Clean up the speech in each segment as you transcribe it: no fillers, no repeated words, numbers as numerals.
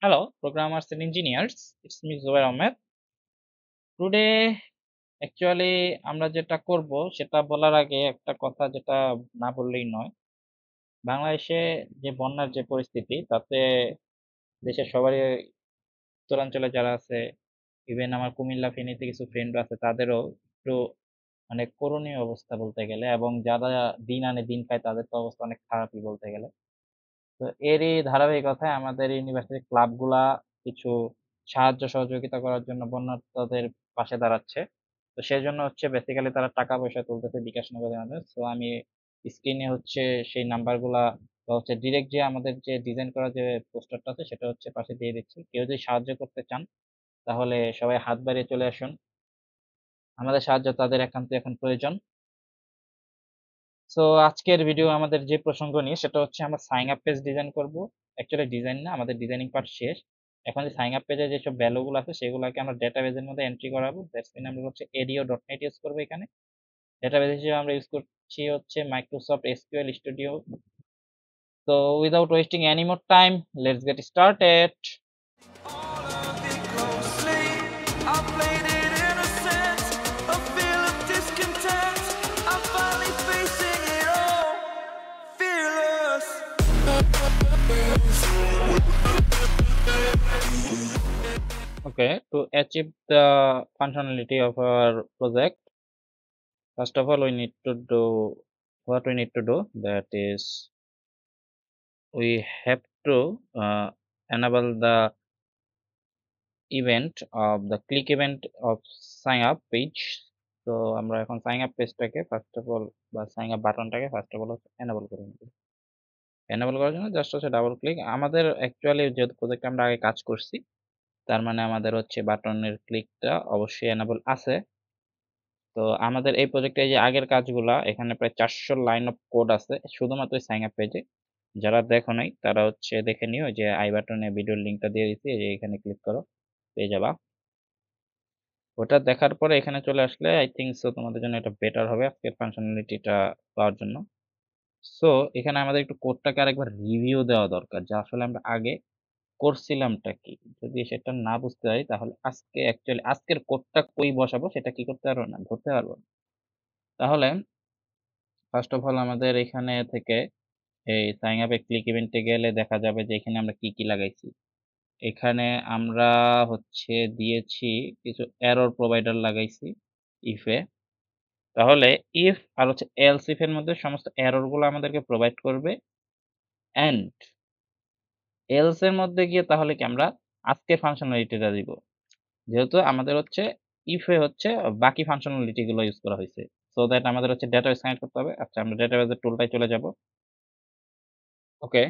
Hello, programmers and engineers. It's me, Zohair Ahmed. Today, actually, আমরা যেটা করব সেটা বলার আগে একটা কথা যেটা না বললেই নয়। বাংলাদেশে যে বন্যার যে পরিস্থিতি তাতে দেশের সবারই উত্তরাঞ্চলে যারা আছে, ইভেন আমার কুমিল্লা ফেনীতে কিছু ফ্রেন্ড আছে তাদেরও একটু মানে করুণীয় অবস্থা বলতে গেলে, এবং যারা দিন আনে দিন খায় তাদের তো অবস্থা অনেক খারাপই বলতে গেলে। তো এরই ধারাবাহিকতায় আমাদের ইউনিভার্সিটি ক্লাবগুলা কিছু সাহায্য সহযোগিতা করার জন্য বন্যার্তদের পাশে দাঁড়াচ্ছে। তো সেজন্য হচ্ছে বেসিক্যালি তারা টাকা পয়সা তুলতেছে বিকাশ নগদের মাধ্যমে। সো আমি স্ক্রিনে হচ্ছে সেই নাম্বারগুলা বা হচ্ছে ডিরেক্ট যে আমাদের যে ডিজাইন করা যে পোস্টারটা আছে সেটা হচ্ছে পাশে দিয়ে দিচ্ছি। কেউ যদি সাহায্য করতে চান তাহলে সবাই হাত বাড়িয়ে চলে আসুন। আমাদের সাহায্য তাদের একান্ত এখন প্রয়োজন। সো আজকের ভিডিও আমাদের যে প্রসঙ্গ নিয়ে সেটা হচ্ছে আমরা সাইন আপ পেজ ডিজাইন করব। অ্যাকচুয়ালি ডিজাইন না, আমাদের ডিজাইনিং পার্ট শেষ। এখন যে সাইন আপ পেজে যেসব ভ্যালুগুলো আছে সেগুলোকে আমরা ডেটাবেজের মধ্যে এন্ট্রি করাবো। দ্যাটস মিন আমরা হচ্ছে ADO.NET ইউজ করবো এখানে। ডেটাবেজ হিসেবে আমরা ইউজ করছি হচ্ছে মাইক্রোসফট এসকিউএল স্টুডিও। তো without wasting any more time, let's get started. Okay, to achieve the functionality of our project, first of all we need to do what we need to do, that is we have to enable the event of the click event of sign up page. তো আমরা এখন sign up পেজটাকে first of all বা sign up বাটনটাকে first of all enable করে নিব। Enable করার জন্য জাস্ট হচ্ছে ডাবল ক্লিক। আমাদের অ্যাকচুয়ালি যেহেতু প্রজেক্টে আমরা আগে কাজ করছি তার মানে আমাদের হচ্ছে বাটনের ক্লিকটা অবশ্যই এনেবল আছে। তো আমাদের এই প্রজেক্টে যে আগের কাজগুলা এখানে প্রায় 400 লাইন অফ কোড আছে শুধুমাত্র সাইন আপ পেজে। যারা দেখো নাই তারা হচ্ছে দেখে নিও, যে আই বাটনে ভিডিওর লিংকটা দিয়ে দিচ্ছি, এই যে এখানে ক্লিক করো পেয়ে যাবা। ওটা দেখার পরে এখানে চলে আসলে আই থিঙ্ক সো তোমাদের জন্য এটা বেটার হবে আজকের ফাংশনালিটিটা পাওয়ার জন্য। সো এখানে আমাদের একটু কোডটাকে আরেকবার রিভিউ দেওয়া দরকার, যে আসলে আমরা আগে করছিলামটা কি। যদি সেটা না বুঝতে পারি তাহলে আজকে অ্যাকচুয়ালি আজকের কোডটা কই বসাবো সেটা কি করতে পারবো না, ধরতে পারবো না। তাহলে ফার্স্ট অফ অল আমাদের এখানে থেকে এই সাইন আপে ক্লিক ইভেন্টে গেলে দেখা যাবে যে এখানে আমরা কি কি লাগাইছি। এখানে আমরা হচ্ছে দিয়েছি কিছু এরর প্রোভাইডার লাগাইছি ইফে। তাহলে ইফ আর হচ্ছে এলস ইফ এর মধ্যে সমস্ত এরর গুলো আমাদেরকে প্রোভাইড করবে, এন্ড এলস এর মধ্যে গিয়ে তাহলে কি আমরা আজকের ফাংশনালিটিটা দিব, যেহেতু আমাদের হচ্ছে ইফে হচ্ছে বাকি ফাংশনালিটি গুলো ইউজ করা হয়েছে। সো দ্যাট আমাদের হচ্ছে ডেটাবেস কানেক্ট করতে হবে। আচ্ছা, আমরা ডেটাবেসের টুলটায় চলে যাব। ওকে,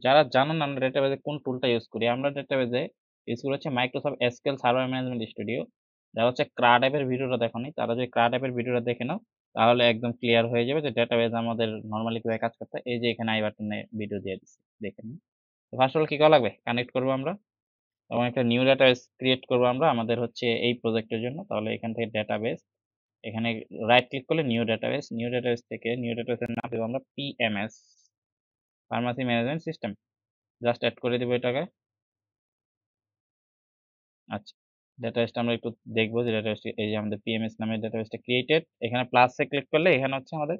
যারা জানেন আমরা ডেটাবেজে কোন টুলটা ইউজ করি, আমরা ডেটাবেজে ইউজ করি হচ্ছে Microsoft SQL server management studio. যারা হচ্ছে ক্রাড অ্যাপের ভিডিওটা দেখোনি তারা যদি ক্রাড অ্যাপের ভিডিওটা দেখে নাও তাহলে একদম ক্লিয়ার হয়ে যাবে যে ডেটাবেজ আমাদের নরমালি কিভাবে কাজ করতে হয়। এই যে এখানে আই বাটনে ভিডিও দিয়ে দিচ্ছি, দেখে নিন। তো ফার্স্ট অফ অল কি করা লাগবে, কানেক্ট করবো আমরা এবং একটা নিউ ডেটাবেস ক্রিয়েট করবো আমরা আমাদের হচ্ছে এই প্রজেক্টের জন্য। তাহলে এখান থেকে ডেটাবেস, এখানে রাইট ক্লিক করলে নিউ ডেটাবেস, নিউ ডেটাবেস থেকে নিউ ডেটাবেসের নাম দেবো আমরা PMS, pharmacy management system. Just add করে দিব এটাকে। আচ্ছা, ডেটাবেসটা আমরা একটু দেখবো যে ডেটাবেসটি এই যে আমাদের পিএমএস নামের ডেটাবেসটা ক্রিয়েটেড। এখানে প্লাসে ক্লিক করলে এখানে হচ্ছে আমাদের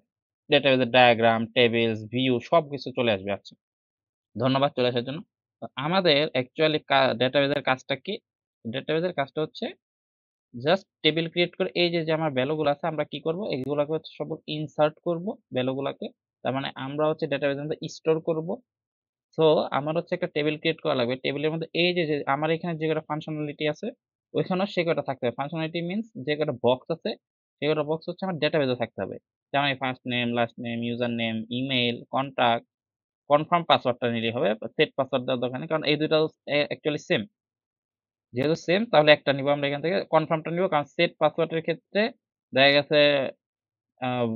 ডেটাবেসের ডায়াগ্রাম, টেবিলস, ভিউ সবকিছু চলে আসবে। আচ্ছা, ধন্যবাদ চলে আসার জন্য। তো আমাদের অ্যাকচুয়ালি ডেটাবেসের কাজটা কি? ডেটাবেসের কাজটা হচ্ছে জাস্ট টেবিল ক্রিয়েট করে এই যে যে আমার ভ্যালুগুলো আছে আমরা কি করব, এগুলোকে হচ্ছে সব ইনসার্ট করব ভ্যালুগুলোকে। তার মানে আমরা হচ্ছে ডেটাবেসের মধ্যে স্টোর করব। সো আমার হচ্ছে একটা টেবিল ক্রিয়েট করা লাগবে। টেবিলের মধ্যে এই যে যে আমার এখানে যে কটা ফাংশনালিটি আছে ওইখানেও সে কটা থাকতে হবে। ফাংশনালিটি মিন্স যে কটা বক্স আছে সেই কটা বক্স হচ্ছে আমার ডেটাবেজে থাকতে হবে। যেমন এই first name, last name, user name, email, contact, confirm পাসওয়ার্ডটা নিলেই হবে। সেট পাসওয়ার্ড দেওয়ার দরকার নেই, কারণ এই দুটো অ্যাকচুয়ালি সেম। যেহেতু সেম তাহলে একটা নিব আমরা এখান থেকে, কনফার্মটা নিব, কারণ সেট পাসওয়ার্ডের ক্ষেত্রে দেখা গেছে আহ,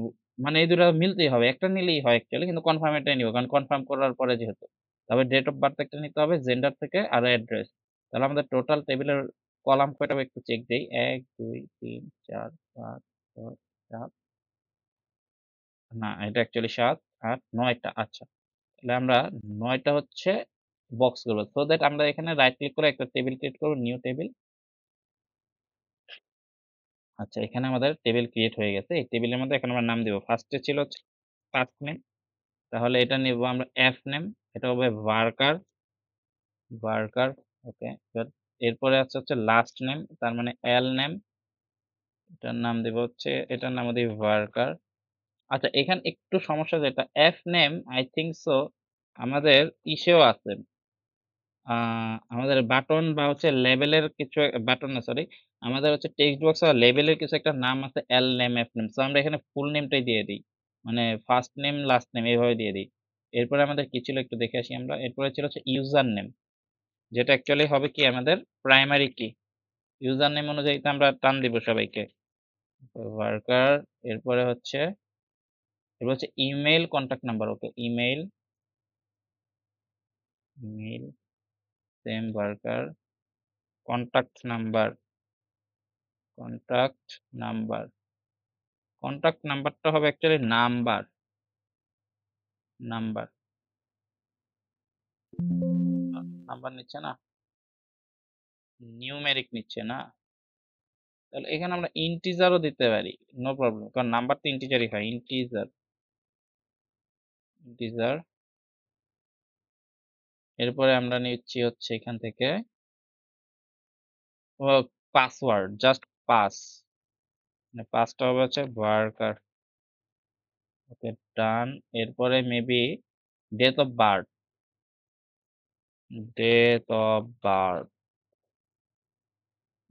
মানে এই দুটো মিলতেই হবে, একটা নিলেই হয় অ্যাকচুয়ালি, কিন্তু কনফার্ম এটাই নিব কারণ কনফার্ম করার পরে যেহেতু। তবে ডেট অফ বার্থ একটা নিতে হবে জেন্ডার থেকে, আর অ্যাড্রেস। তাহলে আমাদের টোটাল টেবিলের কলাম কয়টা হবে একটু চেক দেই, 1 2 3 4 5 6 7, না এটা অ্যাকচুয়ালি 7 8 9টা। আচ্ছা, তাহলে আমরা 9টা হচ্ছে বক্স করব সো দ্যাট আমরা এখানে রাইট ক্লিক করে একটা টেবিল ক্রিয়েট করব, নিউ টেবিল। আচ্ছা, এখানে আমাদের টেবিল ক্রিয়েট হয়ে গেছে। এই টেবিলের মধ্যে এখন আমরা নাম দিব। ফার্স্টে ছিল হচ্ছে ফার্স্ট নেম, তাহলে এটা নিব আমরা এফ নেম, এটা হবে ওয়ার্কার, ওয়ার্কার। ওকে, এরপরে আছে হচ্ছে লাস্ট নেম, তার মানে এল নেম, এটার নাম দিব হচ্ছে, এটার নাম দিব ওয়ার্কার। আচ্ছা, এখানে একটু সমস্যা, যেটা F name I think so আমাদের ইসেও আছে, আমাদের বাটন বা হচ্ছে লেবেলের কিছু বাটন না সরি, আমাদের হচ্ছে টেক্সট বক্স আর লেবেলের কিছু একটা নাম আছে, এল নেম, এফ নেম। সো আমরা এখানে ফুল নেমটাই দিয়ে দিই, মানে ফার্স্ট নেম লাস্ট নেম এইভাবে দিয়ে দিই। এরপরে আমাদের কি ছিল একটু দেখে আসি আমরা। এরপরে ছিল হচ্ছে ইউজার নেম, যেটা অ্যাকচুয়ালি হবে কি আমাদের প্রাইমারি কি। ইউজার নেম অনুযায়ী তো আমরা টান দিব সবাইকে, ওয়ার্কার। এরপরে হচ্ছে email contact number. Okay, email, email same worker, contact number, contact number, contact নাম্বারটা হবে অ্যাকচুয়ালি নাম্বার, নাম্বার, নাম্বার নিচ্ছে না, নিউমেরিক নিচ্ছে না। তাহলে এখানে আমরা ইন্টিজারও দিতে পারি, নো প্রবলেম, কারণ নাম্বার তো ইন্টিজারই হয়। Integer, integer. এরপরে আমরা নিচ্ছি হচ্ছে এখান থেকে পাসওয়ার্ড, জাস্ট পাস, মানে পাসটা হবে হচ্ছে ওয়ার্কার। Okay, done. এরপরে maybe date of birth, date of birth,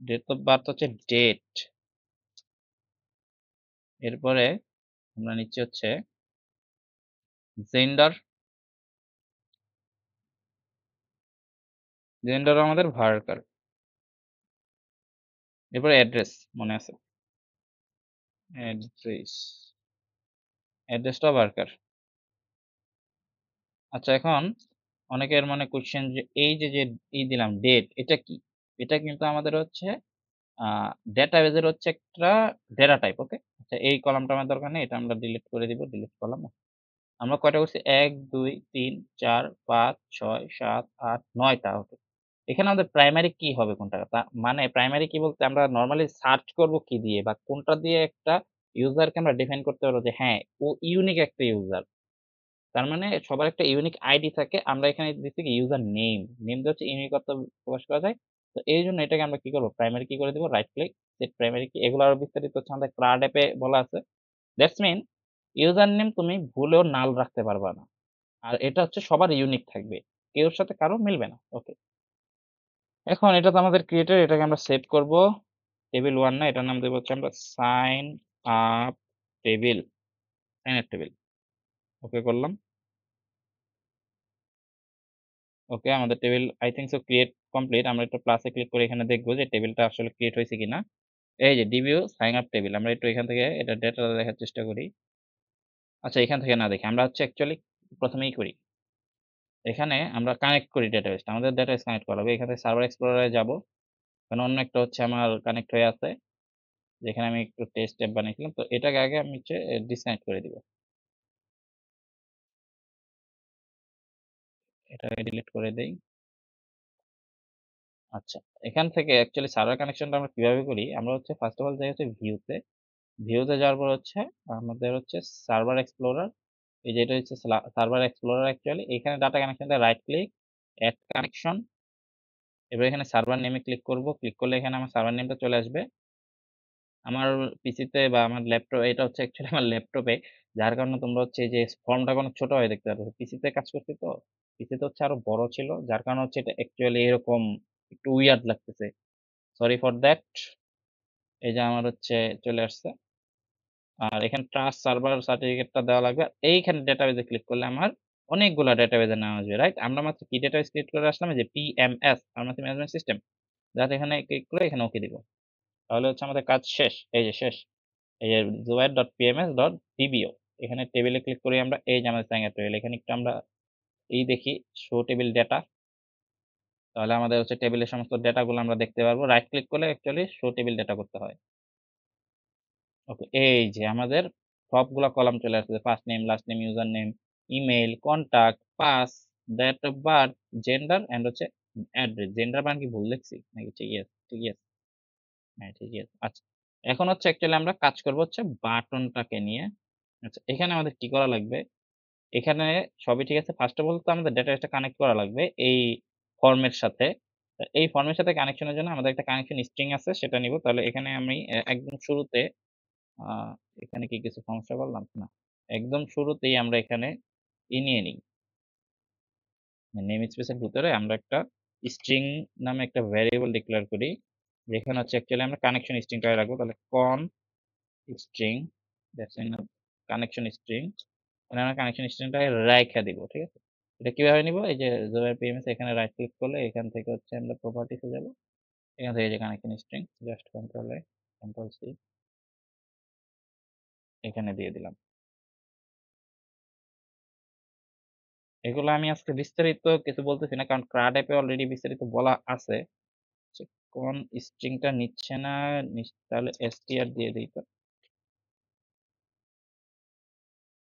date of birth হচ্ছে ডেট। এরপরে আমরা নিচ্ছি হচ্ছে জেন্ডার, জেন্ডার আমাদের ভার্কার। এরপরে অ্যাড্রেস, মনে আছে, অ্যাড্রেস, অ্যাড্রেসটা ভার্কার। আচ্ছা, এখন অনেকের মানে কোশ্চেন যে এই যে যে দিলাম ডেট, এটা কি? এটা কিন্তু আমাদের হচ্ছে ডেটাবেজের হচ্ছে একটা ডেটা টাইপ। ওকে, আচ্ছা এই কলামটা আমার দরকার নেই, এটা আমরা ডিলিট করে দিব, ডিলিট কলাম। আমরা কয়টা করছি? ১ ২ ৩ ৪ ৫ ৬ ৭ ৮ ৯ টা। ওকে, এখানে আমাদের প্রাইমারি কি হবে কোনটা? মানে প্রাইমারি কি বলতে আমরা নরমালি সার্চ করব কি দিয়ে বা কোনটা দিয়ে একটা ইউজারকে আমরা ডিফাইন করতে পারবো যে হ্যাঁ, ও ইউনিক একটা ইউজার। তার মানে সবার একটা ইউনিক আইডি থাকে। আমরা এখানে দিচ্ছি কি ইউজার নেম, নেম দিয়ে হচ্ছে ইউনিকত্ব প্রকাশ করা যায়। তো এইজন্য এটাকে আমরা কি করব? প্রাইমারি কি করে দিব? রাইট ক্লিক, সেট প্রাইমারি কি। এগুলো আরো বিস্তারিত হচ্ছে আমাদের ক্লাড অ্যাপে বলা আছে। দ্যাটস মিন ইউজার নেম তুমি ভুলেও নাল রাখতে পারবা না। আর এটা হচ্ছে সবার ইউনিক থাকবে। কেউর সাথে কারো মিলবে না। ওকে। এখন এটা তো আমাদের ক্রিয়েটেড, এটাকে আমরা সেভ করব। টেবিল 1 না, এটার নাম দেব হচ্ছে আমরা sign up table, sign up table. Okay করলাম। ওকে, আমাদের table I think so create complete. আমরা একটু প্লাসে ক্লিক করে এখানে দেখব যে টেবিলটা আসলে ক্রিয়েট হয়েছে কিনা। এই যে ডিভিউ সাইন আপ টেবিল, আমরা একটু এখান থেকে এটা ডেটাটা দেখার চেষ্টা করি। আচ্ছা, এখান থেকে না দেখি, আমরা হচ্ছে অ্যাকচুয়ালি প্রথমেই করি। এখানে আমরা কানেক্ট করি ডেটাবেসটা। আমাদের ডেটাবেস কানেক্ট করা হবে। এখান থেকে সার্ভার এক্সপ্লোরারে যাব। কারণ অন্য একটা হচ্ছে আমার কানেক্ট হয়ে আছে, যেখানে আমি একটু টেস্ট অ্যাপ বানিয়েছিলাম। তো এটাকে আগে আমি হচ্ছে ডিসকানেক্ট করে দিব। এটাকে ডিলিট করে দেই। আচ্ছা, এখান থেকে অ্যাকচুয়ালি সার্ভার কানেকশনটা আমরা কিভাবে করি? আমরা হচ্ছে ফার্স্ট অফ অল যাই হচ্ছে ভিউতে। ভিউতে যাওয়ার পর হচ্ছে আমাদের হচ্ছে সার্ভার এক্সপ্লোরার। এই যে এটা হচ্ছে সার্ভার এক্সপ্লোরার অ্যাকচুয়ালি। এখানে ডাটা কানেকশনটা রাইট ক্লিক, অ্যাড কানেকশন। এবার এখানে সার্ভার নেমে ক্লিক করব। ক্লিক করলে এখানে আমার সার্ভার নেমটা চলে আসবে। আমার পিসিতে বা আমার ল্যাপটপ, এটা হচ্ছে অ্যাকচুয়ালি আমার ল্যাপটপে, যার কারণে তোমরা হচ্ছে এই যে ফর্মটা অনেক ছোট হয়ে দেখতে পারবে। পিসিতে কাজ করছি তো, পিসিতে হচ্ছে আরো বড় ছিল, যার কারণে হচ্ছে এটা অ্যাকচুয়ালি এরকম একটু উইয়ার্ড লাগতেছে। Sorry for that. এই যে আমার হচ্ছে চলে আসছে। আর এখানে ট্রাস্ট সার্ভার সার্টিফিকেটটা দেওয়া লাগবে। আর এইখানে ডেটাবেজে ক্লিক করলে আমার অনেকগুলা ডেটাবেজের নাম আসবে, রাইট? আমরা মাত্র কি ডেটাবেস ক্রিয়েট করে আসলাম? এই যে PMS, pharmacy management system. Just এখানে ক্লিক করে এখানে ওকে দিব। তাহলে হচ্ছে আমাদের কাজ শেষ। এই যে শেষ। এই যে zuair.pms.dbo, এখানে টেবিলে ক্লিক করি আমরা। এই যে আমাদের সাইন টেবিল, এখানে একটু আমরা দেখি শো টেবিল ডেটা। তাহলে আমাদের হচ্ছে টেবিলের সমস্ত ডেটাগুলো আমরা দেখতে পারবো। রাইট ক্লিক করলে অ্যাকচুয়ালি শো টেবিল ডেটা করতে হয়। ওকে, এই যে আমাদের সবগুলা কলাম চলে আসছে। First name, last name, user name, email, contact, pass. Date of birth, gender and হচ্ছে অ্যাড্রেস। জেন্ডার মানে কি ভুল লিখছি নাকি? ঠিকই আছে, ঠিকই আছে, হ্যাঁ ঠিকই আছে। আচ্ছা, এখন হচ্ছে অ্যাকচুয়ালি আমরা কাজ করব হচ্ছে বাটনটাকে নিয়ে। আচ্ছা, এখানে আমাদের কি করা লাগবে? এখানে সবই ঠিক আছে। ফার্স্ট অফ অল তো আমাদের ডেটাবেসটা কানেক্ট করা লাগবে এই ফর্মের সাথে। এই ফর্মের সাথে কানেকশনের জন্য আমাদের একটা কানেকশন স্ট্রিং আছে, সেটা নিব। তাহলে এখানে আমি একদম শুরুতে আ এখানে কি কিছু সমস্যা করলাম? না। একদম শুরুতেই আমরা এখানে নিয়ে নিই। নেম স্পেসের ভিতরে আমরা একটা স্ট্রিং নামে একটা ভ্যারিয়েবল ডিক্লেয়ার করি। যেখানে হচ্ছে অ্যাকচুয়ালি আমরা কানেকশন স্ট্রিংটা রাখবো। তাহলে কন string that's in connection string. মানে আমরা কানেকশন স্ট্রিংটা রাইখা দিব। ঠিক আছে? এটা কিভাবে নিব? এই যে জোয়ার পিএমএস এখানে রাইট ক্লিক করলে এখান থেকে হচ্ছে আমরা প্রপার্টিসে যাব। এখান থেকে যে কানেকশন স্ট্রিং জাস্ট কন্ট্রোল এ কন্ট্রোল সি এখানে দিয়ে দিলাম। এগুলো আমি আজকে বিস্তারিত কিছু বলতেছি না, কারণ ক্রাড অ্যাপে অলরেডি বিস্তারিত বলা আছে। যে কোন স্ট্রিংটা নিচ্ছে না, তাহলে str দিয়ে দিই তো।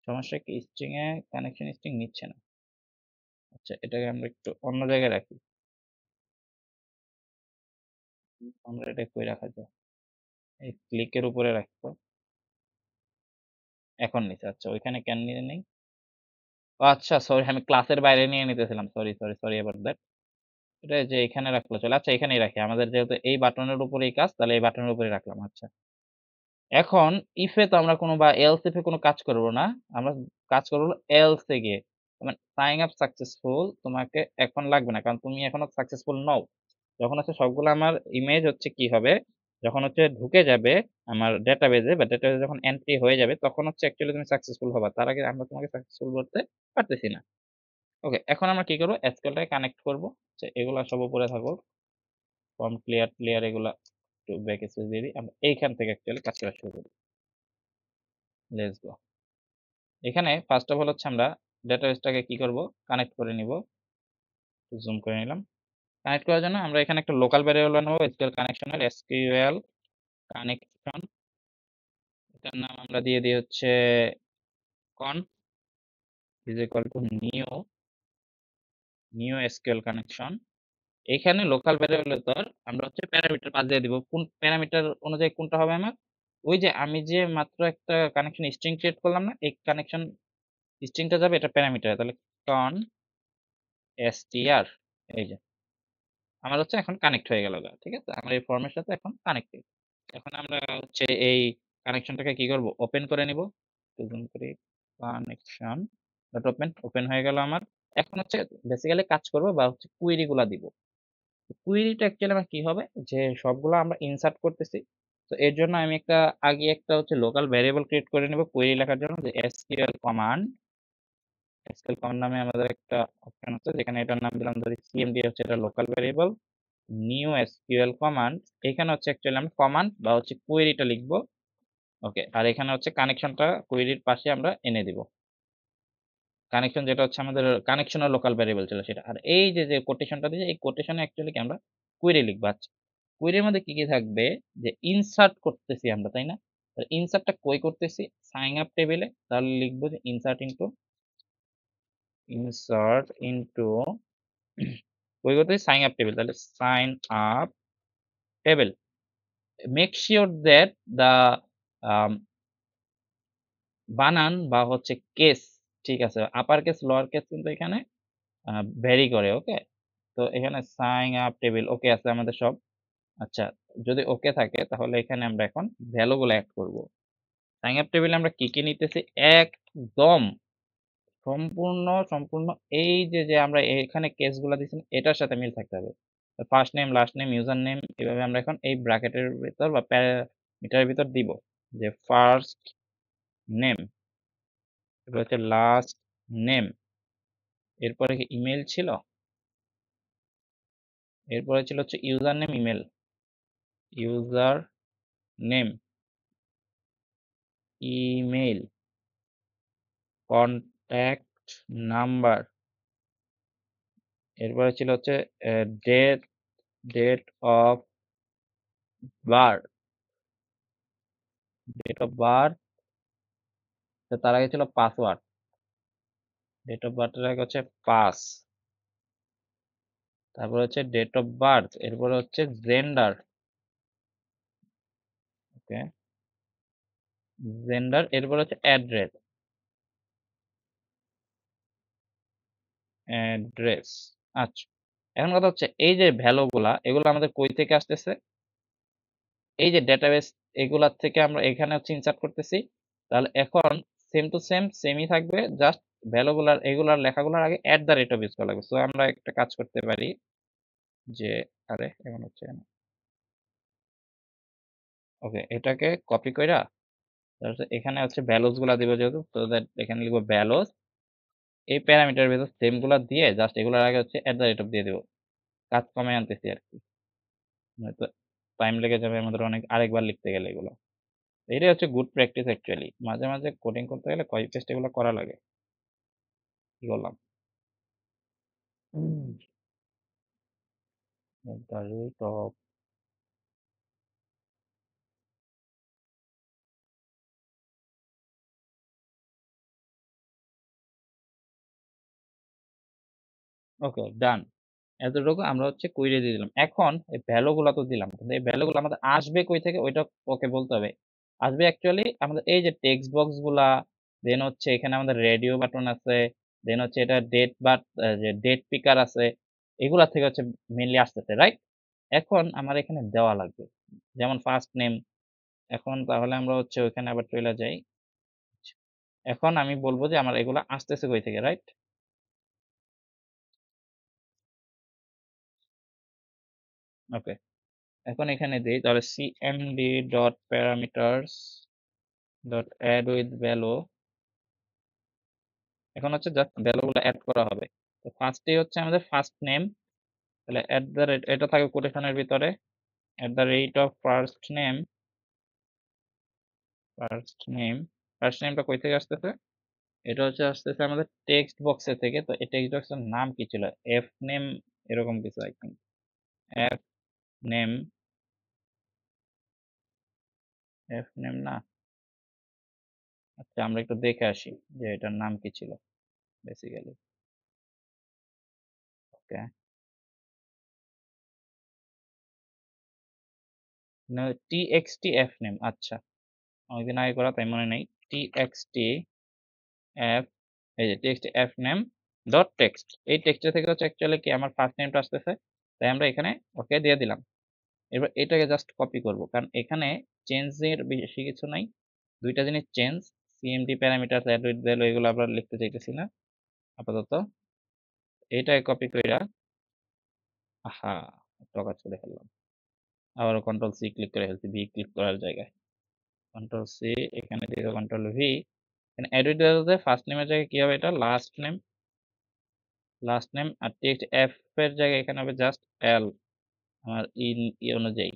সমস্যা কি? স্ট্রিং এ কানেকশন স্ট্রিং নিচ্ছে না। আচ্ছা, এটাকে আমরা একটু অন্য জায়গায় রাখি। আমরা এটা কই রাখা যায়? এই ক্লিকের উপরে রাখবো। এখন নিচে। আচ্ছা, ওইখানে কেন নিয়ে নেই? ও আচ্ছা, সরি, আমি ক্লাসের বাইরে নিয়ে নিতেছিলাম। Sorry sorry sorry about that. এটা যে এখানে রাখলে চলে। আচ্ছা, এখানেই রাখি। আমাদের যেহেতু এই বাটনের উপরেই কাজ, তাহলে এই বাটনের উপরেই রাখলাম। আচ্ছা, এখন ইফ এ তো আমরা কোনো বা এলস ইফ এ কোনো কাজ করব না। আমরা কাজ করব হলো এলস এ গিয়ে। মানে সাইন আপ সাকসেসফুল তোমাকে এখন লাগবে না, কারণ তুমি এখনো সাকসেসফুল নও। যখন হচ্ছে সবগুলো আমার ইমেজ হচ্ছে কি হবে, যখন হচ্ছে ঢুকে যাবে আমার ডেটাবেজে বা ডেটাবেজে যখন এন্ট্রি হয়ে যাবে, তখন হচ্ছে অ্যাকচুয়ালি তুমি সাকসেসফুল হবা। তার আগে আমরা তোমাকে সাকসেসফুল করতে পারতেছি না। ওকে, এখন আমরা কি করব? এসকিউএলটাকে কানেক্ট করব। যে এগুলা সব উপরে থাকুক। ফর্ম ক্লিয়ার ক্লিয়ার এগুলা একটু ব্যাক স্পেস দিয়ে দিই। আমরা এইখান থেকে অ্যাকচুয়ালি কাজ করা শুরু করি। Let's go. এখানে ফার্স্ট অফ অল হচ্ছে আমরা ডেটাবেসটাকে কি করব? কানেক্ট করে নিব। জুম করে নিলাম। কানেক্ট করার জন্য আমরা এখানে একটা লোকাল ভ্যারিয়েবল নেব এসকিউএল কানেকশনের এসকিউএল কানেকশন। এটার নাম আমরা দিয়ে দিই হচ্ছে কন is equal two new SQL connection. এখানে লোকাল ভ্যারিয়েবলের ভিতর আমরা হচ্ছে প্যারামিটার পাস দিয়ে দিব। কোন প্যারামিটার অনুযায়ী কোনটা হবে আমার? ওই যে আমি যে মাত্র একটা কানেকশন স্ট্রিং ক্রিয়েট করলাম না, এই কানেকশন স্ট্রিংটা যাবে এটা প্যারামিটারে। তাহলে কন str, এই যে আমার হচ্ছে এখন কানেক্ট হয়ে গেল। ঠিক আছে, আমার এই ফর্মের সাথে এখন কানেক্টেড। এখন আমরা হচ্ছে এই কানেকশনটাকে কি করব? ওপেন করে নিব। জুম করি, কানেকশন ডট ওপেন। ওপেন হয়ে গেল আমার। এখন হচ্ছে বেসিক্যালি কাজ করব বা হচ্ছে কুয়েরি গুলা দিব। কুয়েরিটা অ্যাকচুয়ালি আমার কি হবে, যে সবগুলো আমরা ইনসার্ট করতেছি। তো এর জন্য আমি আগে একটা হচ্ছে লোকাল ভ্যারিয়েবল ক্রিয়েট করে নেব কুয়েরি লেখার জন্য, যে এসকিউএল কমান্ড। এসকিউএল কমান্ড নামে আমাদের একটা অপশন আছে, যেখানে এটার নাম দিলাম ধরি সিএমডি, হচ্ছে এটা local variable. New SQL command, এখানে হচ্ছে অ্যাকচুয়ালি আমরা কমান্ড বা হচ্ছে কোয়েরিটা লিখবো। ওকে, আর এখানে হচ্ছে কানেকশনটা কোয়েরির পাশে আমরা এনে দিব। কানেকশন যেটা হচ্ছে আমাদের কানেকশনের লোকাল ভ্যারিয়েবল ছিল সেটা। আর এই যে যে কোটেশনটা দিয়েছে, এই কোটেশনে অ্যাকচুয়ালি কি আমরা কোয়েরি লিখবো। আচ্ছা, কোয়েরির মধ্যে কি কি থাকবে? যে ইনসার্ট করতেছি আমরা, তাই না? ইনসার্টটা কই করতেছি? সাইন আপ টেবিলে। তাহলে লিখবো যে ইনসার্ট ইনটু কই করতেছি? Sign up table. তাহলে sign up table. Make sure that the বানান বা হচ্ছে কেস ঠিক আছে। আপার কেস লোয়ার কেস কিন্তু এখানে ভ্যারি করে। ওকে, তো এখানে সাইন আপ টেবিল ওকে আছে আমাদের সব। আচ্ছা, যদি ওকে থাকে তাহলে এখানে আমরা এখন ভ্যালু গুলো অ্যাড করব। সাইন আপ টেবিলে আমরা কি কি নিতেছি? একদম সম্পূর্ণ সম্পূর্ণ এই যে যে আমরা এখানে কেস গুলা দিচ্ছি না, এটার সাথে মিল থাকতে হবে। First name, last name, user name, এভাবে আমরা এখন এই ব্র্যাকেটের ভিতর বা প্যারামিটারের ভিতর দিব। যে ফার্স্ট নেম, এরপর হচ্ছে লাস্ট নেম, এরপরে কি ইমেল ছিল, এরপরে ছিল হচ্ছে user name, user name, email, contact number, এরপরে ছিল হচ্ছে date date of birth, date of birth. তার আগে ছিল পাসওয়ার্ড। ডেট অফ বার্থের আগে হচ্ছে পাস। তারপর হচ্ছে ডেট অফ বার্থ, এরপরে হচ্ছে জেন্ডার। ওকে, জেন্ডার, এরপর হচ্ছে অ্যাড্রেস। অ্যাড্রেস, আচ্ছা। এখন কথা হচ্ছে এই যে ভ্যালুগুলা, এগুলো আমাদের কই থেকে আসতেছে? এই যে ডেটাবেস, এগুলার থেকে আমরা এখানে হচ্ছে ইনসার্ট করতেছি। তাহলে এখন সেম টু সেম সেমই থাকবে, জাস্ট ভ্যালুগুলার এগুলার লেখাগুলোর আগে at the rate of use করা লাগবে। সো আমরা একটা কাজ করতে পারি যে, আরে এমন হচ্ছে কেন? ওকে, এটাকে কপি কইরা তারপর এখানে হচ্ছে ভ্যালুস গুলা দিব, যেহেতু তো দ্যাট এখানে লিখবো ভ্যালুস। এই প্যারামিটার ভেতর সেম গুলা দিয়ে জাস্ট এগুলোর আগে হচ্ছে এট দ্য রেট অফ দিয়ে দিব। কাজ কমে আনতেছি আর কি, নয়তো টাইম লেগে যাবে আমাদের অনেক আরেকবার লিখতে গেলে এগুলো। এটাই হচ্ছে গুড প্র্যাকটিস অ্যাকচুয়ালি, মাঝে মাঝে কোডিং করতে গেলে কপি পেস্ট এগুলো করা লাগে। কি বললাম? দ্য রেট অফ, ওকে ডান। এতটুকু আমরা হচ্ছে কুইরে দিয়ে দিলাম। এখন এই ভ্যালু গুলা তো দিলাম, কিন্তু এই ভ্যালু গুলো আমাদের আসবে কই থেকে ওইটা ওকে বলতে হবে। আসবে অ্যাকচুয়ালি আমাদের এই যে টেক্সট বক্স গুলা, দেন হচ্ছে এখানে আমাদের রেডিও বাটন আছে, দেন হচ্ছে এটা ডেট বাট, যে ডেট পিকার আছে, এগুলা থেকে হচ্ছে মেইনলি আসতেছে, রাইট? এখন আমার এখানে দেওয়া লাগবে, যেমন ফার্স্ট নেম। এখন তাহলে আমরা হচ্ছে ওইখানে আবার চলে যাই। এখন আমি বলবো যে আমার এগুলা আসতেছে কই থেকে, রাইট? ওকে, এখন এখানে দিই তাহলে cmd dot parameters dot add with value. এখন হচ্ছে জাস্ট ভ্যালুগুলো অ্যাড করা হবে। তো ফার্স্টেই হচ্ছে আমাদের ফার্স্ট নেম, তাহলে এট দ্য রেট এটা থাকবে কোটেশনের ভিতরে, at the rate of first name. First name, first নেমটা কই থেকে আসতেছে? এটা হচ্ছে আসতেছে আমাদের টেক্সট বক্সের থেকে। তো এই টেক্সট বক্সের নাম কি ছিল? এফ নেম, এরকম কিছু I think. F name, F name না। আচ্ছা, আমরা একটু দেখে আসি যে এটার নাম কি ছিল বেসিক্যালি। ওকে, টিএক্সটি এফ নেম, আচ্ছা অনেকদিন আগে করা তাই মনে নেই। টিএক্সটি এফ, এই যে TXT F name dot text, এই টেক্সটের থেকে হচ্ছে অ্যাকচুয়ালি কি আমার ফার্স্ট নেমটা আসতেছে, তাই আমরা এখানে ওকে দিয়ে দিলাম। এবার এটাকে জাস্ট কপি করব, কারণ এখানে চেঞ্জের বেশি কিছু নাই, দুইটা জিনিস change, CMD parameter add with value এগুলো আমরা লিখতে চাইতেছি না আপাতত। এটাকে কপি কইরা, আহা, একটা কাজ করে ফেললাম, আবারও কন্ট্রোল সি ক্লিক করে ফেলছি ভি ক্লিক করার জায়গায়। কন্ট্রোল সি, এখানে দিয়ে কন্ট্রোল ভি। এখানে অ্যাড উইথ ভ্যালুতে ফার্স্ট নেমের জায়গায় কি হবে? এটা লাস্ট নেম, লাস্ট নেম। আর টেক্সট এফ এর জায়গায় এখানে হবে জাস্ট এল, আমার ই অনুযায়ী।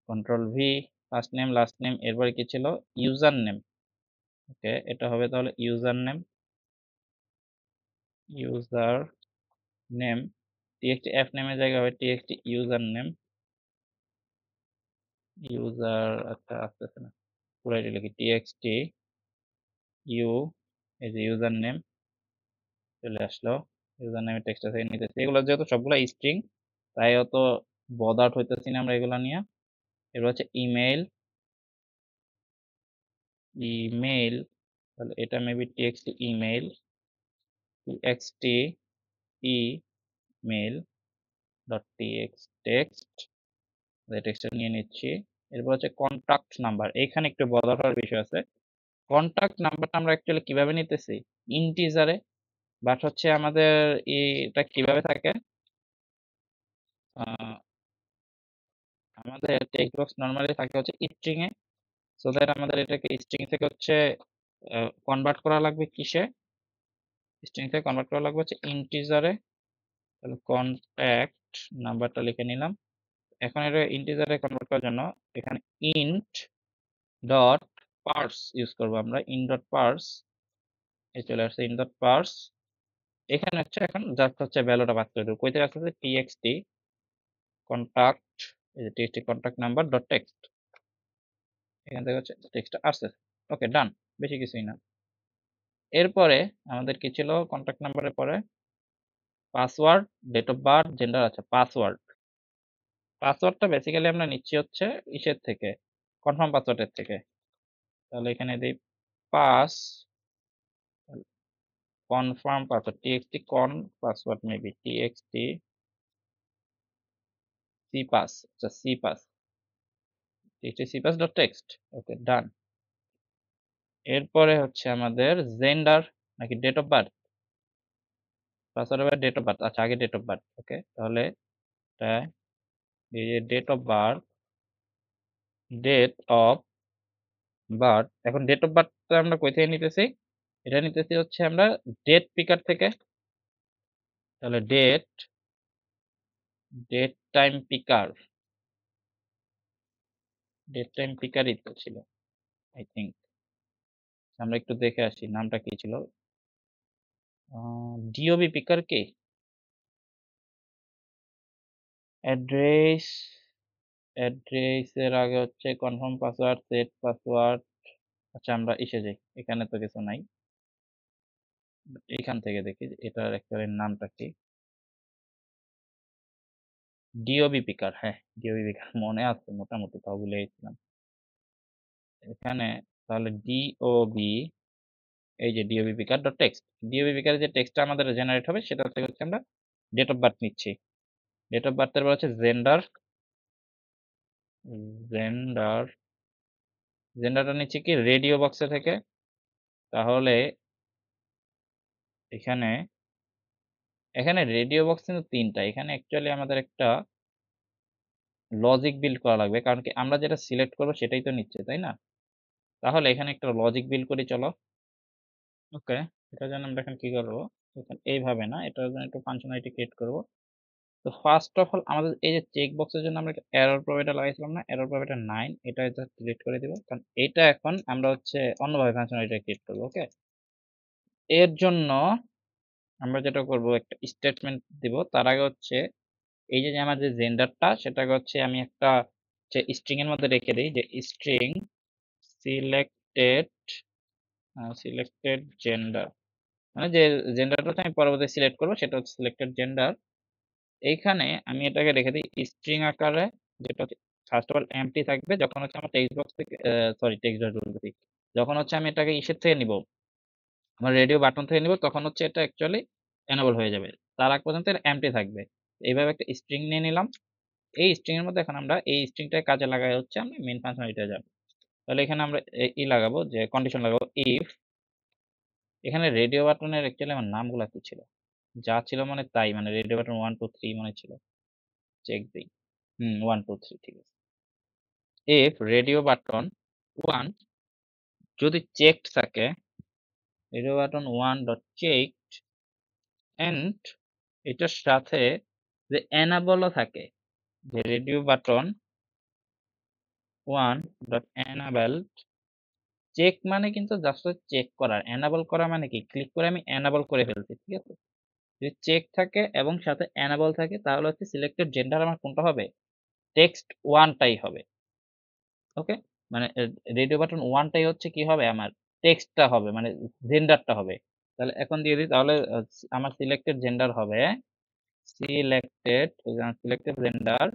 Control V, first name last name, এরপরে কি ছিল? User name. ওকে, এটা হবে তাহলে user name, user name. TXT F নেমের জায়গায় হবে টিএক্সটি ইউজার নেম, ইউজার, আচ্ছা আসতেছে না, পুরাই লিখি টিএক্সটি ইউ, এই যে ইউজার নেম চলে আসলো। ইউজার নেমের টেক্সট থেকে নিতেছি, এগুলো যেহেতু সবগুলো স্ট্রিং তাই অত বদার্ড হইতেছি না আমরা এগুলা নিয়ে। এবার হচ্ছে ইমেইল, ইমেইল, তাহলে এটা maybe TXT email, TXT email dot TX text, টেক্সটটা নিয়ে নিচ্ছি। এরপর হচ্ছে কন্টাক্ট নাম্বার, এখানে একটু বদার হওয়ার বিষয় আছে। কন্টাক্ট নাম্বারটা আমরা অ্যাকচুয়ালি কিভাবে নিতেছি? ইন্টিজারে, বাট হচ্ছে আমাদের এটা কিভাবে থাকে? আমাদের টেক্সট বক্স নরমালি থাকে হচ্ছে স্ট্রিং এ, সো দ্যাট আমাদের এটাকে স্ট্রিং থেকে হচ্ছে কনভার্ট করা লাগবে কিসে? স্ট্রিং থেকে কনভার্ট করা লাগবে হচ্ছে ইন্টিজারে। তাহলে কন্ট্যাক্ট নাম্বারটা লিখে নিলাম। এখন এটা ইন্টিজারে কনভার্ট করার জন্য এখানে ইন্ট ডট পার্স ইউজ করবো আমরা, ইন ডট পার্স, এই চলে আসছে ইন ডট পার্স। এখানে হচ্ছে এখন জাস্ট হচ্ছে ভ্যালুটা বাদ করে দেবো, কই থেকে আসছে? টিএক্সটি কন্টাক্ট, এই যে TXT contact number dot text, এখান থেকে হচ্ছে টেক্সটটা আসছে। ওকে ডান, বেশি কিছুই না। এরপরে আমাদের কি ছিল কন্টাক্ট নাম্বারের পরে? Password, date of birth, gender. আচ্ছা, পাসওয়ার্ডটা বেসিক্যালি আমরা নিচ্ছি হচ্ছে ইসের থেকে, কনফার্ম পাসওয়ার্ডের থেকে। তাহলে এখানে দিই pass confirm password, txt con password, maybe txt cpass, আচ্ছা cpass, txt cpass ডট টেক্সট। Okay, done. এরপরে হচ্ছে আমাদের জেন্ডার নাকি date of birth, password date of birth. আচ্ছা, আগে ডেট অফ বার্থ। ওকে, তাহলে এটা এই যে date of birth, date of birth. এখন ডেট অফ বার্থটা আমরা কই থেকে নিতেছি? এটা নিতেছি হচ্ছে আমরা ডেট পিকার থেকে। তাহলে date time picker, date time পিকারই তো ছিল আই থিঙ্ক। আমরা একটু দেখে আসি নামটা কি ছিল। ডিওবি পিকার কি? অ্যাড্রেস, অ্যাড্রেসের আগে হচ্ছে কনফার্ম পাসওয়ার্ড, সেট পাসওয়ার্ড। আচ্ছা, আমরা এসে যাই, এখানে তো কিছু নাই। এখান থেকে দেখি যে এটার অ্যাকচুয়ালি নামটা কি। ডিওবি পিকার, হ্যাঁ ডিওবি পিকার মনে আছে মোটামুটি, তাও ভুলে গেছিলাম। এখানে তাহলে ডিওবি, এই যে DOB picker dot text, DOB পিকারের যে টেক্সটটা আমাদের জেনারেট হবে সেটা থেকে হচ্ছে আমরা ডেট অফ বার্থ নিচ্ছি। ডেট অফ বার্থের পর হচ্ছে জেন্ডার, জেন্ডার জেন্ডারটা নিচ্ছি কি রেডিও বক্সে থেকে। তাহলে এখানে এখানে রেডিও বক্স কিন্তু তিনটা। এখানে অ্যাকচুয়ালি আমাদের একটা লজিক বিল্ড করা লাগবে, কারণ কি আমরা যেটা সিলেক্ট করবো সেটাই তো নিচ্ছে, তাই না? তাহলে এখানে একটা লজিক বিল্ড করি, চলো। ওকে, এটার জন্য আমরা এখন কি করবো, এখন এইভাবে না, এটার জন্য একটু ফাংশনালিটি ক্রিয়েট করবো। তো ফার্স্ট অফ অল আমাদের এই যে চেক বক্সের জন্য আমরা একটা এরর প্রোভাইডার লাগাইছিলাম না, এরর প্রোভাইডার 9, এটা জাস্ট ডিলিট করে দিব, কারণ এটা এখন আমরা হচ্ছে অন্যভাবে ফাংশনালিটি ক্রিয়েট করবো। ওকে, এর জন্য আমরা যেটা করব, একটা স্টেটমেন্ট দিব। তার আগে হচ্ছে এই যে আমার যে জেন্ডারটা, সেটাকে হচ্ছে আমি একটা স্ট্রিং এর মধ্যে রেখে দিই, যে স্ট্রিং সিলেক্টেড, সিলেক্টেড জেন্ডার, মানে যে জেন্ডারটা আমি পরবর্তী সিলেক্ট করবো সেটা হচ্ছে সিলেক্টেড জেন্ডার। এইখানে আমি এটাকে রেখে দিই স্ট্রিং আকারে, যেটা হচ্ছে ফার্স্ট অফ অল এমটি থাকবে। যখন হচ্ছে আমার টেক্সট বক্স থেকে, সরি টেক্সট বক্স বলতেছি, যখন হচ্ছে আমি এটাকে ইসের থেকে নিব, আমার রেডিও বাটন থেকে নিব, তখন হচ্ছে এটা অ্যাকচুয়ালি এনেবল হয়ে যাবে। তার আগ পর্যন্ত এটা এমটি থাকবে। এইভাবে একটা স্ট্রিং নিয়ে নিলাম। এই স্ট্রিং এর মধ্যে এখন আমরা এই স্ট্রিংটাকে কাজে লাগাই হচ্ছে আমরা মেইন ফাংশনালিটিতে যাব। তাহলে এখানে আমরা ই লাগাবো, যে কন্ডিশন লাগাবো, ইফ, এখানে রেডিও বাটনের অ্যাকচুয়ালি আমার নামগুলা কি ছিল, যা ছিল মানে তাই, মানে রেডিও বাটন 1 2 3 মনে ছিল, চেক দেই। 1 2 3 ঠিক আছে। ইফ রেডিও বাটন 1 যদি চেকড থাকে, radio button 1 dot checked, and এটার সাথে যে এনাবলও থাকে, যে radio button 1 dot enabled, check মানে কিন্তু জাস্ট চেক করা, এনাবল করা মানে কি ক্লিক করে আমি এনাবল করে ফেলছি, ঠিক আছে? যদি চেক থাকে এবং সাথে এনাবল থাকে, তাহলে হচ্ছে সিলেক্টেড জেন্ডার আমার কোনটা হবে, টেক্সট 1 টাই হবে। ওকে, মানে রেডিও বাটন 1 টাই হচ্ছে কি হবে, আমার টেক্সটটা হবে, মানে জেন্ডারটা হবে। তাহলে এখন দিয়ে দিই, তাহলে আমার সিলেক্টেড জেন্ডার হবে selected gender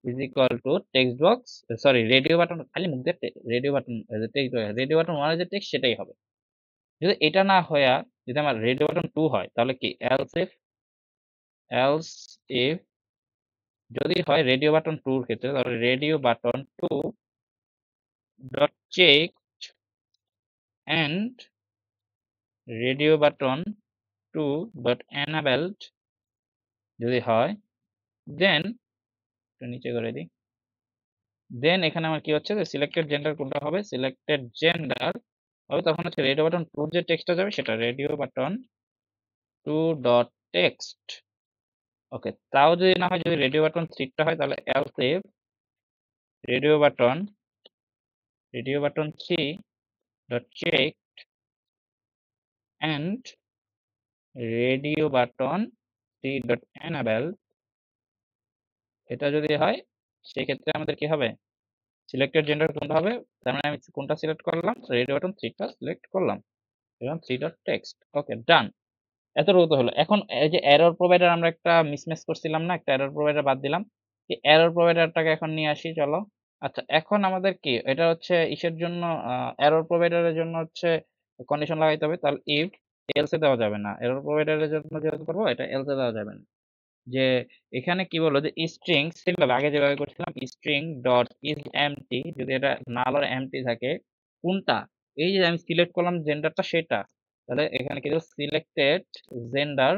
is equal to text box, sorry radio button, খালি মুখ দিয়ে radio button, text, radio button 1 এর যে টেক্সট সেটাই হবে। যদি এটা না হয়া যদি আমার রেডিও বাটন 2 হয়, তাহলে কি এলস ইফ যদি হয় রেডিও বাটন 2 এর ক্ষেত্রে, তাহলে radio button 2 dot check and radio button 2 dot enabled যদি হয়, দেন নিচে করে দিই, দেন এখানে আমার কি হচ্ছে, যে সিলেক্টেড জেন্ডার কোনটা হবে, সিলেক্টেড জেন্ডার হবে তখন হচ্ছে রেডিও বাটন 2 যে টেক্সটটা যাবে সেটা রেডিও বাটন 2 ডট টেক্সট। ওকে, তাও যদি না হয়, যদি রেডিও বাটন 3 টা হয়, তাহলে else if radio button 3 dot check and radio button 3 dot enable, এটা যদি হয়, সেক্ষেত্রে আমাদের কি হবে, সিলেক্টেড জেন্ডার কোনটা হবে, তার মানে আমি কোনটা সিলেক্ট করলাম, রেডিও বাটন 3 টা সিলেক্ট করলাম এবং 3 ডট টেক্সট। ওকে, ডান। এতটুকু তো হলো। এখন এই যে এরর প্রোভাইডার আমরা একটা মিসম্যাচ করছিলাম না? একটা এরর প্রোভাইডার বাদ দিলাম। এই এরর প্রোভাইডারটাকে এখন নিয়ে আসি চলো। আচ্ছা এখন আমাদের কি এটা হচ্ছে ইসের জন্য এরর প্রোভাইডারের জন্য হচ্ছে কন্ডিশন লাগাইতে হবে। তাহলে ইফ এলস এ দেওয়া যাবে না। এরর প্রোভাইডারের জন্য যেহেতু করব এটা এলস এ দেওয়া যাবে না। যে এখানে কি বললো যে স্ট্রিং সেম ভাবে আগে যেভাবে করছিলাম স্ট্রিং ডট ইজ এমটি যদি এটা নাল আর এমটি থাকে কোনটা এই যে আমি সিলেক্ট করলাম জেন্ডারটা সেটা তাহলে এখানে কি সিলেক্টেড জেন্ডার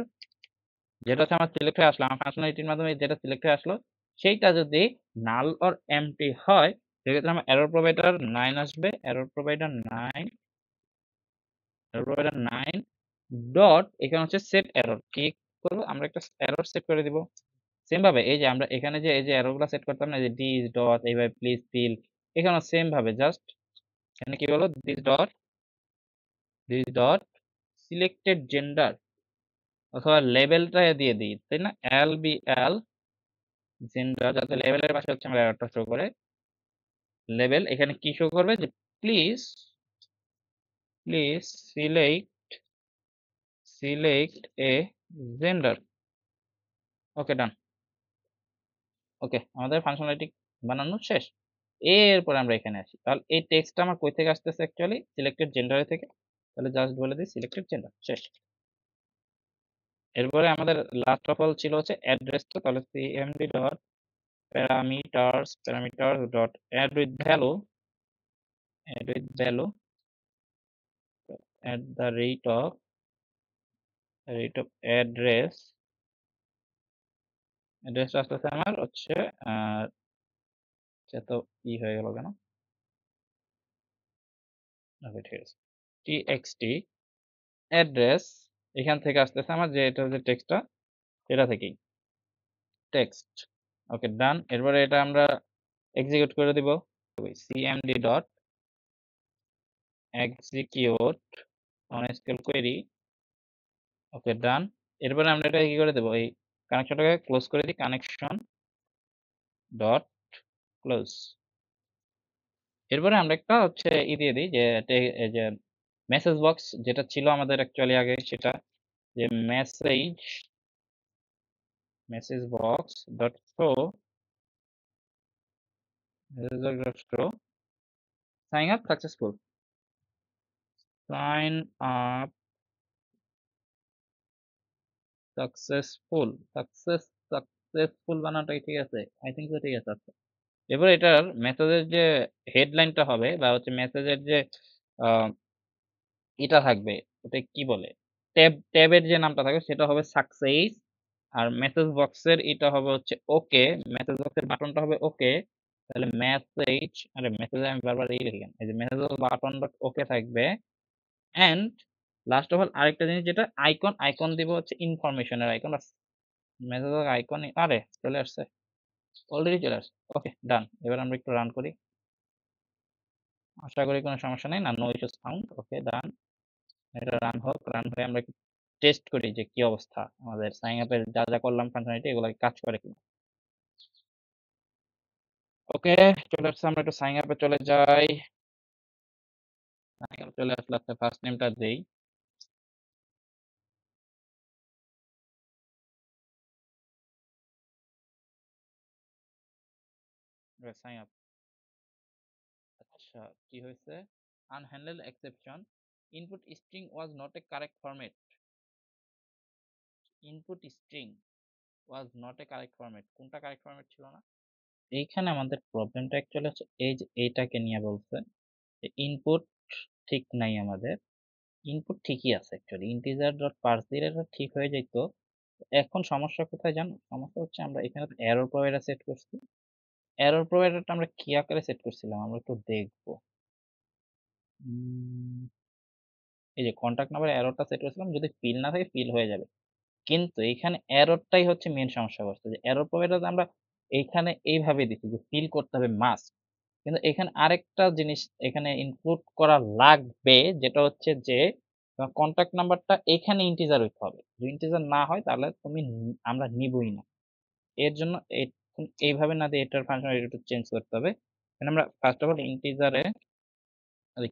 যেটা হচ্ছে আমার সিলেক্ট হয়ে আসলো আমার ফাংশনালিটির মাধ্যমে যেটা সিলেক্ট হয়ে আসলো সেইটা যদি নাল অর এমটি হয় সেক্ষেত্রে আমার এরর প্রোভাইডার 9 আসবে error provider 9 error provider 9 dot এখানে হচ্ছে সেট এরর কি করবো আমরা একটা এরর সেট করে দিব সেম ভাবে এই যে আমরা এখানে যে এই যে এরর গুলা সেট করতাম না যে দিস ডট এইভাবে প্লিজ ফিল এখানে সেম ভাবে জাস্ট এখানে কি বলো দিস ডট সিলেক্টেড জেন্ডার অথবা লেভেলটা দিয়ে দিই তাই না এল বি এল জেন্ডার যাতে লেভেলের পাশে হচ্ছে আমরা এররটা শো করে লেভেল এখানে কি শো করবে যে প্লিজ সিলেক্ট এ জেন্ডার ওকে ডান ওকে আমাদের ফাংশনালিটি বানানো শেষ এরপরে আমরা এখানে আসি তাহলে এই টেক্সটটা আমার কই থেকে আসতেছে অ্যাকচুয়ালি সিলেক্টেড জেন্ডারে থেকে তাহলে জাস্ট বলে দিই সিলেক্টেড জেন্ডার শেষ এরপরে আমাদের লাস্ট অফ অল ছিল হচ্ছে অ্যাড্রেসটা তাহলে cmd dot parameters dot add with value at the rate of অ্যাড্রেসটা আসতেছে আমার হচ্ছে তো ই হয়ে গেল কেন ওকে ঠিক আছে txt অ্যাড্রেস এখান থেকে আসতেছে আমার যে এটা যে টেক্সটটা এটা থেকেই টেক্সট ওকে ডান এরপরে এটা আমরা এক্সিকিউট করে দিব cmd dot execute on SQL query okay done এরপরে আমরা এটা কি করে দেব এই কানেকশনটাকে ক্লোজ করে দিই কানেকশন ডট ক্লোজ এরপরে আমরা একটা হচ্ছে দিয়ে দিই যে এই যে মেসেজ বক্স যেটা ছিল আমাদের অ্যাকচুয়ালি আগে সেটা যে message box dot show sign up successful sign up successful বানানটা কি ঠিক আছে আই থিংক ঠিক আছে আচ্ছা এবার এটার মেসেজের যে হেডলাইনটা হবে বা হচ্ছে মেসেজের যে এটা থাকবে ওটা কি বলে ট্যাবের যে নামটা থাকবে সেটা হবে সাকসেস আর মেসেজ বক্সের এটা হবে হচ্ছে ওকে মেসেজ বক্সের বাটনটা হবে ওকে তাহলে মেসেজ আমি বারবার এই লিখি কেন এই যে মেসেজ বাটন ডট ওকে থাকবে এন্ড লাস্ট অফ অল আরেকটা জিনিস যেটা আইকন দিব হচ্ছে ইনফরমেশনের আইকন মেসেজ আইকন আরে চলে আসছে অলরেডি চলে আসছে ওকে ডান এবার আমরা একটু রান করি আশা করি কোনো সমস্যা নেই না নো ইস্যুস ফাউন্ড ওকে ডান এটা রান হোক রান হয়ে আমরা টেস্ট করি যে কি অবস্থা আমাদের সাইন আপের যা যা করলাম ফাংশনালিটি এগুলো কাজ করে কিনা ওকে চলে আসছে আমরা একটু সাইন আপে চলে যাই সাইন আপ চলে আসলে আচ্ছা ফার্স্ট নেমটা দেই সাইন আপ আচ্ছা কি হয়েছে unhandled exception input string was not a correct format কোনটা কারেক্ট ফরম্যাট ছিল না এইখানে আমাদের প্রবলেমটা অ্যাকচুয়ালি হচ্ছে এই যে এইটাকে নিয়ে বলছে ইনপুট ঠিক নাই আমাদের ইনপুট ঠিকই আছে অ্যাকচুয়ালি ইন্টিজার ডট পার্সির এটা ঠিক হয়ে যেত এখন সমস্যা কোথায় জানো সমস্যা হচ্ছে আমরা এখানে এরর প্রোভাইডার সেট করছি এরর প্রোভাইডারটা আমরা কি আকারে সেট করছিলাম আমরা একটু দেখবো এই যে কন্টাক্ট নাম্বার এররটা সেট করেছিলাম যদি ফিল না থাকে ফিল হয়ে যাবে কিন্তু এখানে এররটাই হচ্ছে মেন সমস্যা করছে যে এরর প্রোভাইডার আমরা এইখানে এইভাবে দিচ্ছি যে ফিল করতে হবে মাস্ট কিন্তু এখানে আরেকটা জিনিস এখানে ইনক্লুড করা লাগবে যেটা হচ্ছে যে কন্টাক্ট নাম্বারটা এখানে ইন্টিজার হইতে হবে যদি ইন্টিজার না হয় তাহলে আমরা নিবই না এর জন্য এইভাবে না দিয়ে এটার ফাংশনালিটি একটু চেঞ্জ করতে হবে এখানে আমরা ফার্স্ট অফ অল ইন্টিজারে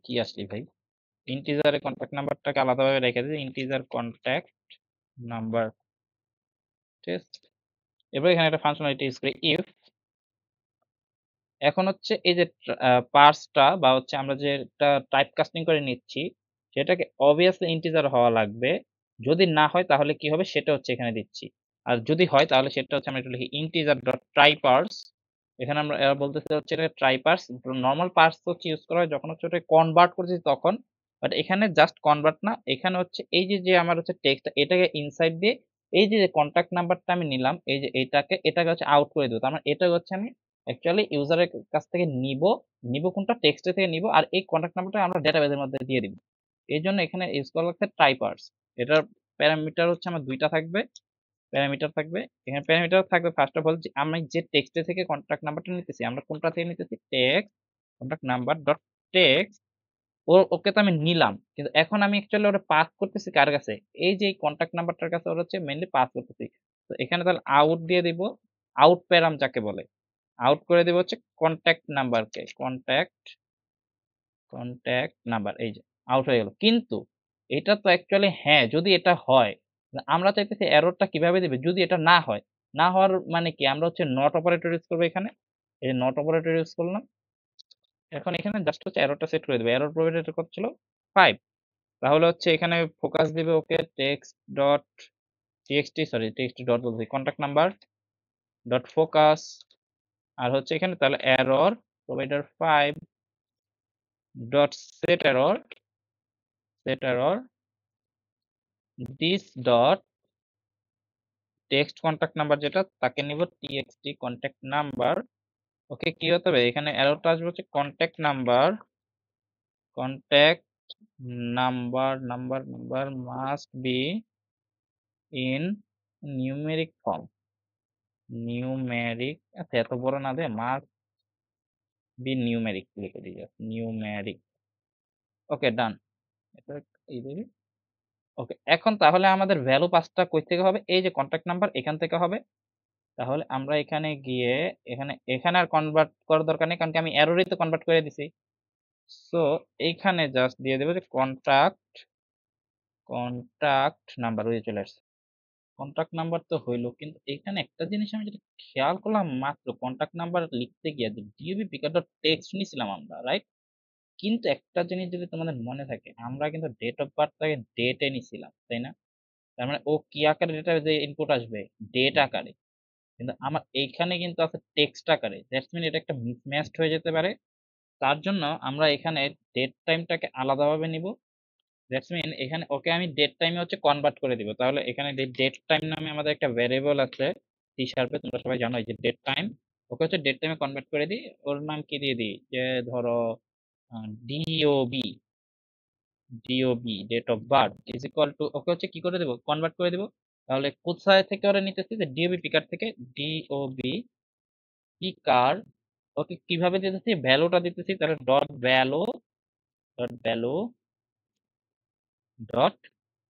কি আসলি ভাই ইন্টিজারে কন্টাক্ট নাম্বারটাকে আলাদাভাবে রেখে দিই ইন্টিজার কন্টাক্ট নাম্বার, ঠিক আছে? এবার এখানে একটা ফাংশনালিটি ইউজ করি ইফ। এখন হচ্ছে এই যে পার্সটা বা হচ্ছে আমরা যেটা টাইপ কাস্টিং করে নিচ্ছি সেটাকে অবভিয়াসলি ইন্টিজার হওয়া লাগবে। যদি না হয় তাহলে কি হবে সেটা হচ্ছে এখানে দিচ্ছি। আর যদি হয় তাহলে সেটা হচ্ছে আমরা একটু লিখি ইন্টিজার ডট ট্রাই পার্স। এখানে আমরা বলতেছি হচ্ছে এটা ট্রাই পার্স। নরমাল পার্স হচ্ছে ইউজ করা হয় যখন হচ্ছে ওটা কনভার্ট করছি তখন। বাট এখানে জাস্ট কনভার্ট না, এখানে হচ্ছে এই যে আমার হচ্ছে টেক্সট এটাকে ইনসাইড দিয়ে এই যে কন্টাক্ট নাম্বারটা আমি নিলাম এই যে এটাকে হচ্ছে আউট করে দেবো। তার মানে এটা হচ্ছে আমি অ্যাকচুয়ালি ইউজারের কাছ থেকে নিব কোনটা টেক্সটে থেকে নিব আর এই কন্টাক্ট নাম্বারটা আমরা ডেটাবেজের মধ্যে দিয়ে দিব। এই জন্য এখানে ইউজ করা লাগছে টাইপার্স। এটার প্যারামিটার হচ্ছে আমার দুইটা থাকবে, প্যারামিটার থাকবে। এখানে প্যারামিটার থাকবে ফার্স্ট অফ অল যে আমি যে টেক্সটে থেকে কন্টাক্ট নাম্বারটা নিতেছি আমরা কোনটা থেকে নিতেছি text contact number dot text. Okay তো আমি নিলাম কিন্তু এখন আমি অ্যাকচুয়ালি ওটা পাস করতেছি কার কাছে, এই যে কন্টাক্ট নাম্বারটার কাছে ওরা হচ্ছে মেইনলি পাস করতেছি। তো এখানে তাহলে আউট দিয়ে দিব, আউট প্যারাম যাকে বলে আউট করে দেব হচ্ছে কন্ট্যাক্ট নাম্বারকে, কন্ট্যাক্ট নাম্বার এই যে আউট হয়ে গেল। কিন্তু এটা তো অ্যাকচুয়ালি হ্যাঁ যদি এটা হয় আমরা চাইতেছি এররটা কিভাবে দিবে যদি এটা না হয়। না হওয়ার মানে কি আমরা হচ্ছে নট অপারেটর ইউজ করবো এখানে। এই নট অপারেটর ইউজ করলাম। এখন এখানে জাস্ট হচ্ছে এররটা সেট করে দেবে। এরর প্রবাবিলিটি কত ছিল 5। তাহলে হচ্ছে এখানে ফোকাস দিবে ওকে text dot TXT sorry text dot বলছি কন্ট্যাক্ট নাম্বার ডট ফোকাস। আর হচ্ছে এখানে তাহলে error provider 5 dot set error this dot text contact number যেটা তাকে নিব txt contact number। ওকে কি হতে হবে এখানে এররটা আসবে হচ্ছে contact number must be in numeric form, numeric আচ্ছা এত বড় না দে must be numeric লিখে দিই numeric। ওকে ডান। এটা এই দিবি। ওকে এখন তাহলে আমাদের ভ্যালু পাঁচটা কই থেকে হবে এই যে কন্টাক্ট নাম্বার এখান থেকে হবে। তাহলে আমরা এখানে গিয়ে এখানে আর কনভার্ট করার দরকার নেই কারণ কি আমি এররই তো কনভার্ট করে দিছি। সো এইখানে জাস্ট দিয়ে দেব যে কন্টাক্ট নাম্বার ওই যে চলে আসছে। কন্টাক্ট নাম্বার তো হইলো কিন্তু এখানে একটা জিনিস আমি যেটা খেয়াল করলাম মাত্র কন্টাক্ট নাম্বার লিখতে গিয়ে যে ডিওবি পিকার ডট টেক্সট নিছিলাম আমরা রাইট। কিন্তু একটা জিনিস যদি তোমাদের মনে থাকে আমরা কিন্তু ডেট অফ বার্থটাকে ডেটে নিছিলাম তাই না? তার মানে ও কি আকারে ডেটা যে ইনপুট আসবে ডেট আকারে। কিন্তু আমার এইখানে কিন্তু আছে টেক্সট আকারে। দ্যাটস মিন এটা একটা মিসম্যাচড হয়ে যেতে পারে। তার জন্য আমরা এখানে ডেট টাইমটাকে আলাদাভাবে নিব। দ্যাটস মিন এখানে ওকে আমি ডেট টাইমে হচ্ছে কনভার্ট করে দিব। তাহলে এখানে ডেট টাইম নামে আমাদের একটা ভ্যারিয়েবল আছে সি শার্পে তোমরা সবাই জানো এই যে ডেট টাইম। ওকে হচ্ছে ডেট টাইমে কনভার্ট করে দিই। ওর নাম কি দিয়ে দিই যে ধরো DOB DOB date of birth is equal to okay হচ্ছে কি করে দেবো কনভার্ট করে দেবো। তাহলে কোথায় থেকে ওরা নিতেছি যে ডিওবি পিকার থেকে ডিওবি পিকার। ওকে কিভাবে দিতেছি ভ্যালুটা দিতেছি তাহলে ডট ভ্যালু ডট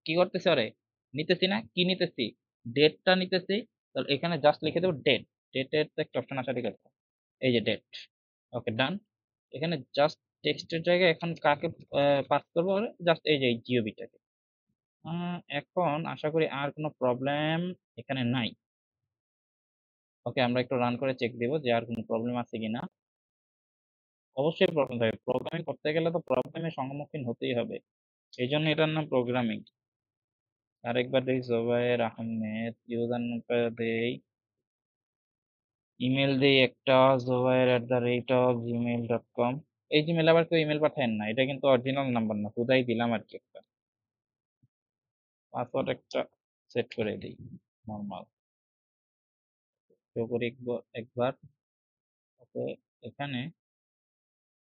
কি করতেছি ওরে নিতেছি না কি নিতেছি ডেটটা নিতেছি। তাহলে এখানে জাস্ট লিখে দেবো ডেট। ডেটের তো একটা অপশন আছে ঠিক আছে এই যে ডেট। ওকে ডান। এখানে জাস্ট টেক্সটের জায়গায় এখন কাকে পাস করবো জাস্ট এই যে জিওবিটাকে। এখন আশা করি আর কোনো প্রবলেম এখানে নাই। ওকে আমরা একটু রান করে চেক দেবো যে আর কোনো প্রবলেম আছে কিনা। অবশ্যই প্রবলেম থাকবে, প্রোগ্রামিং করতে গেলে তো প্রবলেমের সম্মুখীন হতেই হবে, এই জন্য এটার নাম প্রোগ্রামিং। আরেকবার দেখি জোবায়ের আহমেদ ইউজার নামটা দেই, ইমেল দেই একটা zobair@gmail.com। এই জিমেল আবার কেউ ইমেল পাঠায় না, এটা কিন্তু অরিজিনাল নাম্বার না শুধাই দিলাম আর কি একটা। পাসওয়ার্ড একটা সেট করে দিই নর্মাল করি একবার। ওকে এখানে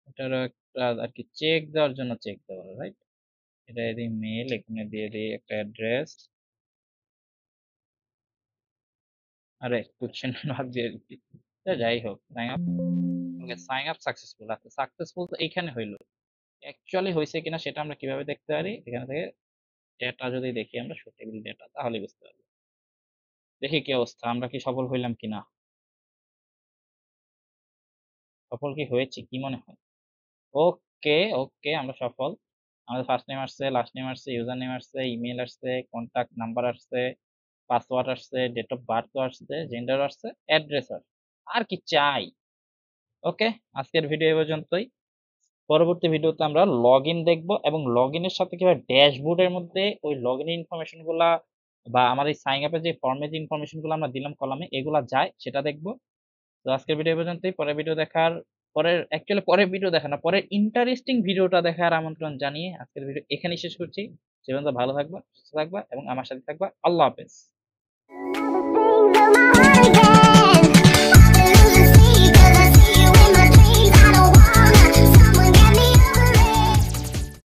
এটার একটা আর কি চেক দেওয়ার জন্য চেক দেওয়া রাইট। এটা দিই মেল, এখানে দিয়ে দিই একটা অ্যাড্রেস। আরে কোশ্চেন মার্ক দিয়ে দিচ্ছি। যাই হোক সাইন আপ। ওকে সাইন আপ সাকসেসফুল। আচ্ছা সাকসেসফুল তো এইখানে হইলো, অ্যাকচুয়ালি হয়েছে কিনা সেটা আমরা কিভাবে দেখতে পারি এখান থেকে ডেটা যদি দেখি আমরা সুটেবল ডেটা তাহলে বুঝতে পারবো। দেখি কি অবস্থা আমরা কি সফল হইলাম কিনা, সফল কি হয়েছে কি মনে হয়। ওকে ওকে আমরা সফল। আমাদের ফার্স্ট নেম আসছে, লাস্ট নেম আসছে, ইউজার নেম আসছে, ইমেল আসছে, কন্টাক্ট নাম্বার আসছে, পাসওয়ার্ড আসছে, ডেট অফ বার্থও আসছে, জেন্ডার আসছে, অ্যাড্রেস আসছে। আর কি চাই? ওকে, আজকের ভিডিও এই পর্যন্তই। পরবর্তী ভিডিওতে আমরা লগইন দেখব এবং লগইনের সাথে কিভাবে ড্যাশবোর্ডের মধ্যে ওই লগইন ইনফরমেশন গুলা বা আমার এই সাইন আপের যে ফর্মে যে ইনফরমেশন গুলো আমরা দিলাম কলামে এগুলা যায় সেটা দেখব। তো আজকের ভিডিও এই পর্যন্তই। পরের ভিডিও দেখা না, পরের ইন্টারেস্টিং ভিডিওটা দেখার আমন্ত্রণ জানিয়ে আজকের ভিডিও এখানেই শেষ করছি। সে পর্যন্ত ভালো থাকবা, সুস্থ থাকবা এবং আমার সাথে থাকবা। আল্লাহ হাফেজ।